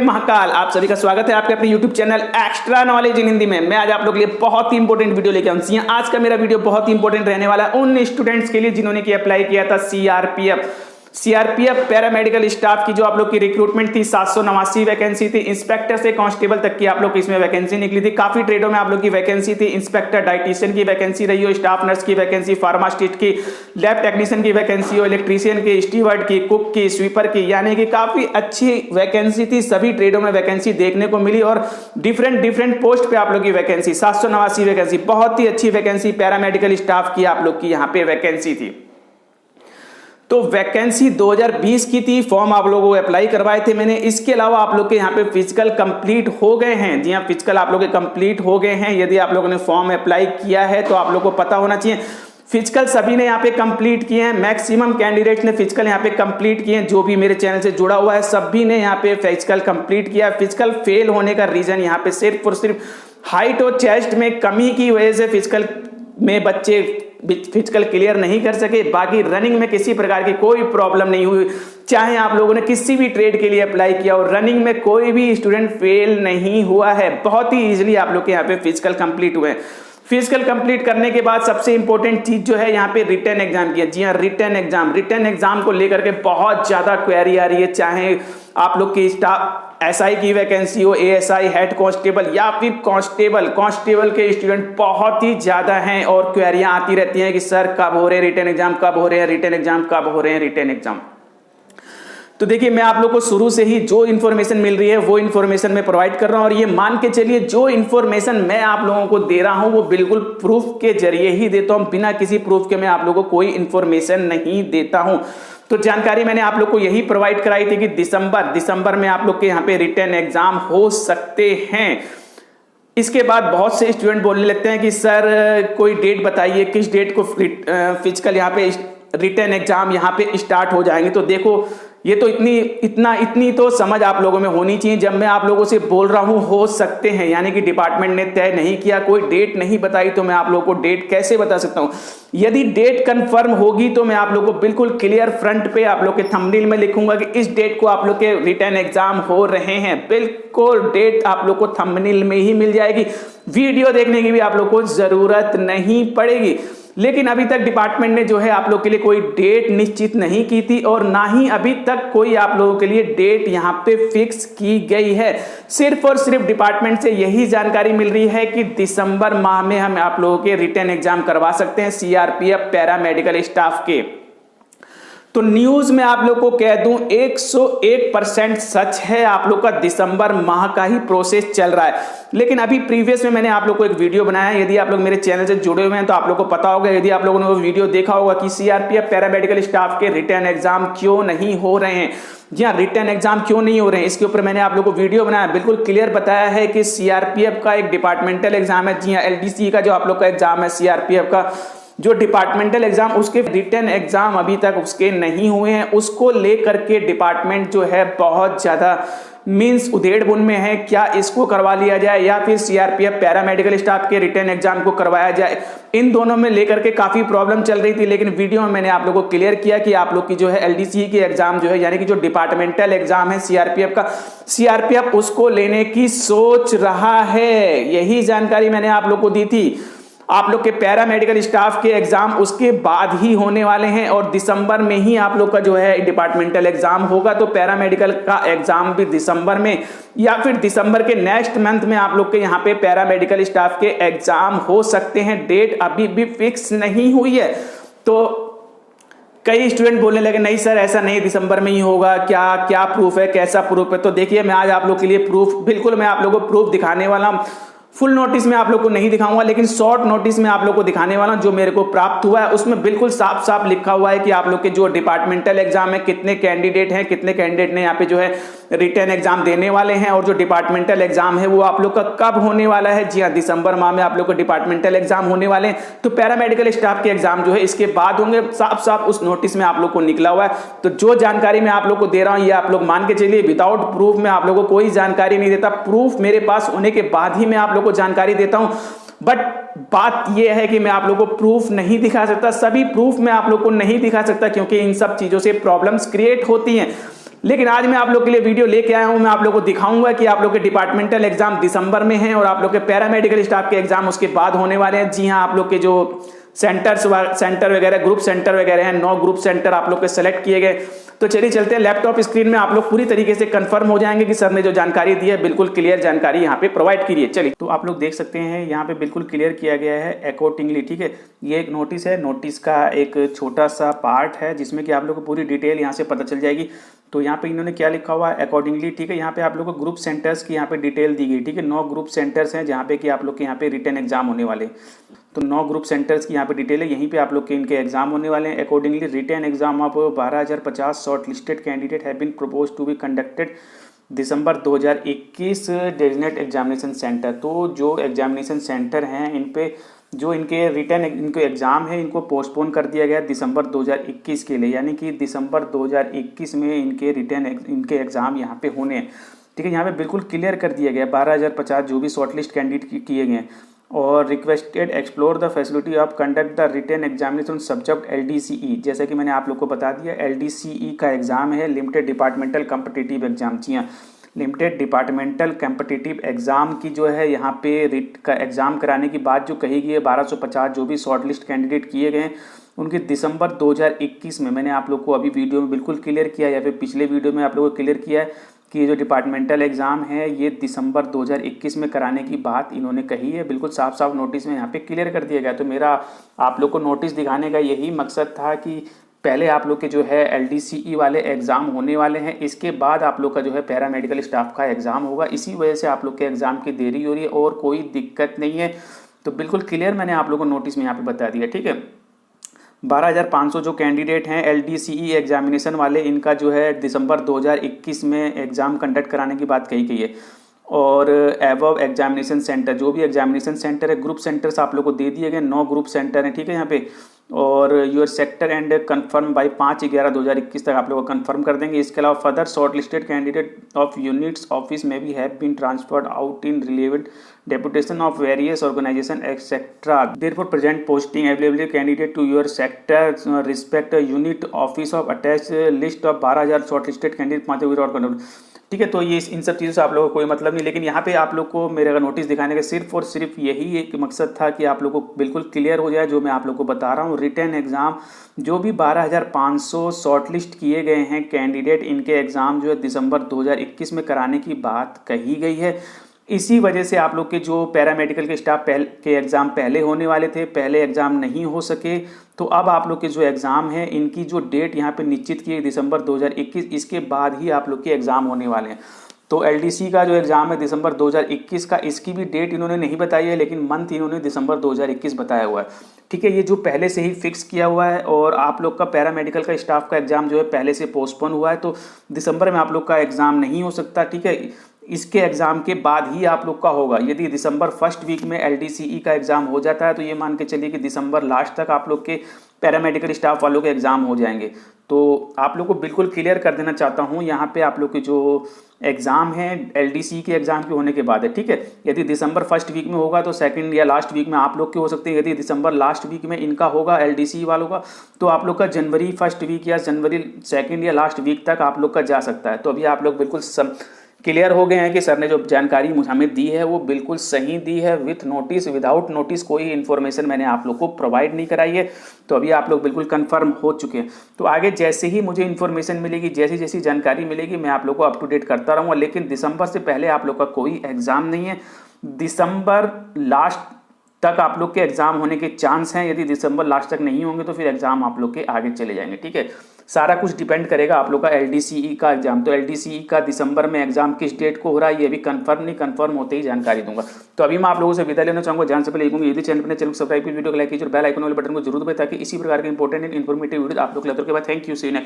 महाकाल। आप सभी का स्वागत है आपके अपने YouTube channel extra knowledge in Hindi में। मैं आज आप लोग के लिए बहुत ही इंपॉर्टेंट वीडियो लेके आऊँ। आज का मेरा वीडियो बहुत ही इंपॉर्टेंट रहने वाला है उन स्टूडेंट्स के लिए जिन्होंने की अप्लाई किया था सीआरपीएफ पैरामेडिकल स्टाफ की जो आप लोग की रिक्रूटमेंट थी। 789 वैकेंसी थी। इंस्पेक्टर से कांस्टेबल तक की आप लोग की इसमें वैकेंसी निकली थी। काफी ट्रेडों में आप लोग की वैकेंसी थी। इंस्पेक्टर डाइटिशियन की वैकेंसी रही हो, स्टाफ नर्स की वैकेंसी, फार्मासिस्ट की, लैब टेक्नीशियन की वैकेंसी हो, इलेक्ट्रीशियन की, स्टीवर्ड की, कुक की, स्वीपर की, यानी कि काफी अच्छी वैकेंसी थी। सभी ट्रेडों में वैकेंसी देखने को मिली और डिफरेंट पोस्ट पे आप लोग की वैकेंसी 789 वैकेंसी, बहुत ही अच्छी वैकेंसी पैरामेडिकल स्टाफ की आप लोग की यहाँ पे वैकेंसी थी। तो वैकेंसी 2020 की थी। फॉर्म आप लोगों को अप्लाई करवाए थे मैंने। इसके अलावा आप लोग के यहाँ पे फिजिकल कंप्लीट हो गए हैं। जी हाँ, फिजिकल आप लोग के कंप्लीट हो गए हैं। यदि आप लोगों ने फॉर्म अप्लाई किया है तो आप लोग को पता होना चाहिए फिजिकल सभी ने यहाँ पे कंप्लीट किए हैं। मैक्सिमम कैंडिडेट्स ने फिजिकल यहाँ पे कंप्लीट किए हैं। जो भी मेरे चैनल से जुड़ा हुआ है सभी ने यहाँ पे फिजिकल कंप्लीट किया। फिजिकल फेल होने का रीजन यहाँ पे सिर्फ और सिर्फ हाइट और चेस्ट में कमी की वजह से फिजिकल में बच्चे फिजिकल क्लियर नहीं कर सके। बाकी रनिंग में किसी प्रकार की कोई प्रॉब्लम नहीं हुई। चाहे आप लोगों ने किसी भी ट्रेड के लिए अप्लाई किया और रनिंग में कोई भी स्टूडेंट फेल नहीं हुआ है। बहुत ही इजीली आप लोग के यहाँ पे फिजिकल कंप्लीट हुए। फिजिकल कंप्लीट करने के बाद सबसे इंपॉर्टेंट चीज जो है यहाँ पे रिटन एग्जाम की है। जी हाँ, रिटन एग्जाम को लेकर के बहुत ज्यादा क्वेरी आ रही है। चाहे आप लोग की स्टाफ एसआई की वैकेंसी हो, एएसआई, हेड कांस्टेबल या फिर कांस्टेबल के स्टूडेंट बहुत ही ज्यादा हैं और क्वेरियां आती रहती हैं कि सर कब हो रहे हैं रिटन एग्जाम, कब हो रहे हैं रिटन एग्जाम, कब हो रहे हैं रिटन एग्जाम। तो देखिए, मैं आप लोग को शुरू से ही जो इन्फॉर्मेशन मिल रही है वो इन्फॉर्मेशन मैं प्रोवाइड कर रहा हूं और ये मान के चलिए जो इन्फॉर्मेशन मैं आप लोगों को दे रहा हूं वो बिल्कुल प्रूफ के जरिए ही देता हूं। बिना किसी प्रूफ के मैं आप लोगों को कोई इन्फॉर्मेशन नहीं देता हूं। तो जानकारी मैंने आप लोग को यही प्रोवाइड कराई थी कि दिसंबर में आप लोग के यहाँ पे रिटन एग्जाम हो सकते हैं। इसके बाद बहुत से स्टूडेंट बोलने लगते हैं कि सर कोई डेट बताइए, किस डेट को फिजिकल यहाँ पे रिटन एग्जाम यहाँ पे स्टार्ट हो जाएंगे। तो देखो, ये तो इतनी तो समझ आप लोगों में होनी चाहिए। जब मैं आप लोगों से बोल रहा हूं हो सकते हैं, यानी कि डिपार्टमेंट ने तय नहीं किया, कोई डेट नहीं बताई, तो मैं आप लोगों को डेट कैसे बता सकता हूं। यदि डेट कंफर्म होगी तो मैं आप लोगों को बिल्कुल क्लियर फ्रंट पे आप लोग के थंबनेल में लिखूंगा कि इस डेट को आप लोग के रिटन एग्जाम हो रहे हैं। बिल्कुल डेट आप लोग को थंबनेल में ही मिल जाएगी। वीडियो देखने की भी आप लोग को जरूरत नहीं पड़ेगी। लेकिन अभी तक डिपार्टमेंट ने जो है आप लोग के लिए कोई डेट निश्चित नहीं की थी और ना ही अभी तक कोई आप लोगों के लिए डेट यहां पे फिक्स की गई है। सिर्फ और सिर्फ डिपार्टमेंट से यही जानकारी मिल रही है कि दिसंबर माह में हम आप लोगों के रिटन एग्जाम करवा सकते हैं सीआरपीएफ पैरामेडिकल स्टाफ के। तो न्यूज में आप लोग को कह दूं 101% सच है। आप लोग का दिसंबर माह का ही प्रोसेस चल रहा है। लेकिन अभी प्रीवियस में मैंने आप लोग को एक वीडियो बनाया है। यदि आप लोग मेरे चैनल से जुड़े हुए हैं तो आप लोग को पता होगा, यदि आप लोगों ने वो वीडियो देखा होगा कि सीआरपीएफ पैरामेडिकल स्टाफ के रिटन एग्जाम क्यों नहीं हो रहे हैं। जी हाँ, रिटन एग्जाम क्यों नहीं हो रहे हैं इसके ऊपर मैंने आप लोग को वीडियो बनाया, बिल्कुल क्लियर बताया है कि सीआरपीएफ का एक डिपार्टमेंटल एग्जाम है। जी हाँ, एलडीसी का जो आप लोग का एग्जाम है सीआरपीएफ का जो डिपार्टमेंटल एग्जाम, उसके रिटन एग्जाम अभी तक उसके नहीं हुए हैं। उसको लेकर के डिपार्टमेंट जो है बहुत ज्यादा मींस उधेड़-बुन में है। क्या इसको करवा लिया जाए या फिर सीआरपीएफ पैरामेडिकल स्टाफ के रिटन एग्जाम को करवाया जाए, इन दोनों में लेकर के काफी प्रॉब्लम चल रही थी। लेकिन वीडियो में मैंने आप लोगों को क्लियर किया कि आप लोग की जो है एलडीसी की एग्जाम जो है, यानी कि जो डिपार्टमेंटल एग्जाम है सीआरपीएफ का, सीआरपीएफ उसको लेने की सोच रहा है। यही जानकारी मैंने आप लोग को दी थी। आप लोग के पैरामेडिकल स्टाफ के एग्जाम उसके बाद ही होने वाले हैं और दिसंबर में ही आप लोग का जो है डिपार्टमेंटल एग्जाम होगा। तो पैरामेडिकल का एग्जाम भी दिसंबर में या फिर दिसंबर के नेक्स्ट मंथ में आप लोग के यहाँ पे पैरामेडिकल स्टाफ के एग्जाम हो सकते हैं। डेट अभी भी फिक्स नहीं हुई है। तो कई स्टूडेंट बोलने लगे नहीं सर ऐसा नहीं, दिसंबर में ही होगा, क्या प्रूफ है, कैसा प्रूफ है। तो देखिए, मैं आज आप लोग के लिए प्रूफ, बिल्कुल मैं आप लोगों को प्रूफ दिखाने वाला हूं। फुल नोटिस में आप लोग को नहीं दिखाऊंगा, लेकिन शॉर्ट नोटिस में आप लोग को दिखाने वाला हूं। जो मेरे को प्राप्त हुआ है उसमें बिल्कुल साफ साफ लिखा हुआ है कि आप लोग के जो डिपार्टमेंटल एग्जाम है कितने कैंडिडेट हैं, कितने कैंडिडेट ने यहाँ पे जो है रिटन एग्जाम देने वाले हैं और जो डिपार्टमेंटल एग्जाम है वो आप लोग का कब होने वाला है। जी हाँ, दिसंबर माह में आप लोग को डिपार्टमेंटल एग्जाम होने वाले हैं। तो पैरामेडिकल स्टाफ के एग्जाम जो है इसके बाद होंगे। साफ साफ उस नोटिस में आप लोग को निकला हुआ है। तो जो जानकारी मैं आप लोग को दे रहा हूं ये आप लोग मान के चलिए, विदाउट प्रूफ में आप लोग को कोई जानकारी नहीं देता। प्रूफ मेरे पास होने के बाद ही मैं आप लोग को जानकारी देता हूं। बट बात यह है कि मैं आप लोगों को प्रूफ नहीं दिखा सकता। सभी प्रूफ मैं आप लोग को नहीं दिखा सकता क्योंकि इन सब चीजों से प्रॉब्लम्स क्रिएट होती हैं। लेकिन आज मैं आप लोग के लिए वीडियो लेके आया हूं, मैं आप लोग को दिखाऊंगा कि आप लोग के डिपार्टमेंटल एग्जाम दिसंबर में हैं और आप लोग के पैरामेडिकल स्टाफ के एग्जाम उसके बाद होने वाले हैं। जी हां, आप लोग के जो सेंटर वगैरह, ग्रुप सेंटर वगैरह हैं, 9 ग्रुप सेंटर आप लोग के सेलेक्ट किए गए। तो चलिए चलते हैं, लैपटॉप स्क्रीन में आप लोग पूरी तरीके से कंफर्म हो जाएंगे कि सर ने जो जानकारी दी है बिल्कुल क्लियर जानकारी यहाँ पे प्रोवाइड की है। चलिए, तो आप लोग देख सकते हैं यहाँ पे बिल्कुल क्लियर किया गया है अकॉर्डिंगली, ठीक है। ये एक नोटिस है, नोटिस का एक छोटा सा पार्ट है जिसमें कि आप लोग को पूरी डिटेल यहाँ से पता चल जाएगी। तो यहाँ पे इन्होंने क्या लिखा हुआ है, अकॉर्डिंगली, ठीक है। यहाँ पे आप लोग को ग्रुप सेंटर्स की यहाँ पे डिटेल दी गई, ठीक है। 9 ग्रुप सेंटर्स हैं जहाँ पे कि आप लोग के यहाँ पे रिटन एग्जाम होने वाले। तो 9 ग्रुप सेंटर्स की यहाँ पे डिटेल है, यहीं पे आप लोग के इनके एग्जाम होने वाले हैं। Accordingly written exam of 12,050 shortlisted candidate have been proposed to be conducted December 2021 designate examination centre. तो जो एग्जामिनेशन सेंटर हैं इन पे जो इनके रिटन इनके एग्ज़ाम है इनको पोस्टपोन कर दिया गया दिसंबर 2021 के लिए, यानी कि दिसंबर 2021 में इनके एग्ज़ाम यहाँ पे होने हैं, ठीक है। यहाँ पे बिल्कुल क्लियर कर दिया गया 12,050 जो भी शॉर्टलिस्ट कैंडिडेट किए गए हैं। और requested explore the facility of conduct the written examination subject LDCE। जैसे कि मैंने आप लोग को बता दिया, LDCE का एग्ज़ाम है, लिमिटेड डिपार्टमेंटल कम्पिटिटिव एग्जाम। जी हाँ, लिमिटेड डिपार्टमेंटल कम्पिटिटिव एग्ज़ाम की जो है यहाँ पे रिट का एग्ज़ाम कराने की बात जो कही गई है, 1250 जो भी शॉर्टलिस्ट कैंडिडेट किए गए हैं उनके दिसंबर 2021 में, मैंने आप लोग को अभी वीडियो में बिल्कुल क्लियर किया या फिर पिछले वीडियो में आप लोगों को क्लियर किया है कि ये जो डिपार्टमेंटल एग्ज़ाम है ये दिसंबर 2021 में कराने की बात इन्होंने कही है। बिल्कुल साफ साफ नोटिस में यहाँ पे क्लियर कर दिया गया। तो मेरा आप लोग को नोटिस दिखाने का यही मकसद था कि पहले आप लोग के जो है LDCE वाले एग्ज़ाम होने वाले हैं, इसके बाद आप लोग का जो है पैरामेडिकल स्टाफ का एग्ज़ाम होगा। इसी वजह से आप लोग के एग्ज़ाम की देरी हो रही है और कोई दिक्कत नहीं है। तो बिल्कुल क्लियर मैंने आप लोग को नोटिस में यहाँ पे बता दिया, ठीक है। 12,500 जो कैंडिडेट हैं LDCE एग्जामिनेशन वाले, इनका जो है दिसंबर 2021 में एग्ज़ाम कंडक्ट कराने की बात कही गई है। और एबव एग्जामिनेशन सेंटर, जो भी एग्जामिनेशन सेंटर है, ग्रुप सेंटर्स आप लोग को दे दिए गए, 9 ग्रुप सेंटर हैं, ठीक है यहाँ पे। और your sector and confirm by 5/11/2021 तक आप लोग को कन्फर्म कर देंगे। इसके अलावा further shortlisted candidate of units office में भी have been transferred out in relevant deputation of various organisation etcetera. Therefore present posting available candidate to your sector respect unit office of attach list of 12,000 shortlisted candidate 5 ठीक है। तो ये इन सब चीज़ों से आप लोगों को कोई मतलब नहीं, लेकिन यहाँ पे आप लोग को मेरा नोटिस दिखाने का सिर्फ और सिर्फ यही एक मकसद था कि आप लोग को बिल्कुल क्लियर हो जाए जो मैं आप लोग को बता रहा हूँ। रिटन एग्ज़ाम जो भी 12,500 शॉर्टलिस्ट किए गए हैं कैंडिडेट, इनके एग्ज़ाम जो है दिसंबर 2021 में कराने की बात कही गई है। इसी वजह से आप लोग के जो पैरामेडिकल के स्टाफ के एग्ज़ाम पहले होने वाले थे, पहले एग्ज़ाम नहीं हो सके, तो अब आप लोग के जो एग्ज़ाम है इनकी जो डेट यहाँ पे निश्चित की है दिसंबर 2021, इसके बाद ही आप लोग के एग्ज़ाम होने वाले हैं। तो LDC का जो एग्ज़ाम है दिसंबर 2021 का, इसकी भी डेट इन्होंने नहीं बताई है, लेकिन मंथ इन्होंने दिसंबर 2021 बताया हुआ है, ठीक है। ये जो पहले से ही फिक्स किया हुआ है। और आप लोग का पैरामेडिकल का स्टाफ का एग्ज़ाम जो है पहले से पोस्टपोन हुआ है, तो दिसंबर में आप लोग का एग्ज़ाम नहीं हो सकता, ठीक है। इसके एग्ज़ाम के बाद ही आप लोग का होगा। यदि दिसंबर फर्स्ट वीक में LDCE का एग्ज़ाम हो जाता है तो ये मान के चलिए कि दिसंबर लास्ट तक आप लोग के पैरामेडिकल स्टाफ वालों के एग्ज़ाम हो जाएंगे। तो आप लोग को बिल्कुल क्लियर कर देना चाहता हूँ, यहाँ पे आप लोग के जो एग्ज़ाम है LDCE के एग्ज़ाम के होने के बाद है, ठीक है। यदि दिसंबर फर्स्ट वीक में होगा तो सेकंड या लास्ट वीक में आप लोग के हो सकते हैं। यदि दिसंबर लास्ट वीक में इनका होगा LDCE वालों का, तो आप लोग का जनवरी फर्स्ट वीक या जनवरी सेकंड या लास्ट वीक तक आप लोग का जा सकता है। तो अभी आप लोग बिल्कुल क्लियर हो गए हैं कि सर ने जो जानकारी मुझे हमें दी है वो बिल्कुल सही दी है, विथ नोटिस विदाउट नोटिस कोई इन्फॉर्मेशन मैंने आप लोग को प्रोवाइड नहीं कराई है। तो अभी आप लोग बिल्कुल कंफर्म हो चुके हैं। तो आगे जैसे ही मुझे इन्फॉर्मेशन मिलेगी, जैसी जैसी जानकारी मिलेगी, मैं आप लोग को अप टू डेट करता रहूँगा। लेकिन दिसंबर से पहले आप लोग का कोई एग्ज़ाम नहीं है। दिसंबर लास्ट तक आप लोग के एग्ज़ाम होने के चांस हैं। यदि दिसंबर लास्ट तक नहीं होंगे तो फिर एग्ज़ाम आप लोग के आगे चले जाएंगे, ठीक है। सारा कुछ डिपेंड करेगा आप लोग का LDCE का एग्जाम। तो LDCE का दिसंबर में एग्जाम किस डेट को हो रहा है ये भी कंफर्म नहीं, कंफर्म होते ही जानकारी दूंगा। तो अभी मैं आप लोगों से विदा लेना चाहूँगा। जान से पहले यदि चैनल पर चैनल को सब्सक्राइब कीजिए, वीडियो को लाइक कीजिए और बेल आइकन वाले बटन को जरूर दबाएं ताकि इसी प्रकार के इंपॉर्टेंट एंड इन्फॉर्मेटिव वीडियो आप लोग लेते रहे। Thank you, see you next.